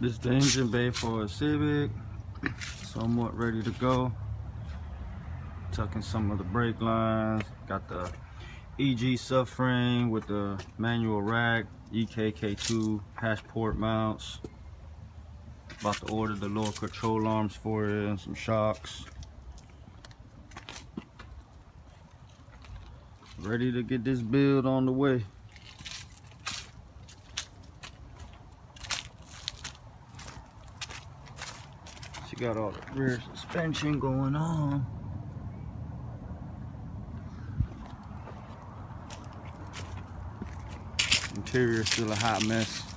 This is the engine bay for a Civic. Somewhat ready to go. Tucking some of the brake lines. Got the EG subframe with the manual rack, EKK2 hasport mounts. About to order the lower control arms for it and some shocks. Ready to get this build on the way. She got all the rear suspension going on. Interior is still a hot mess.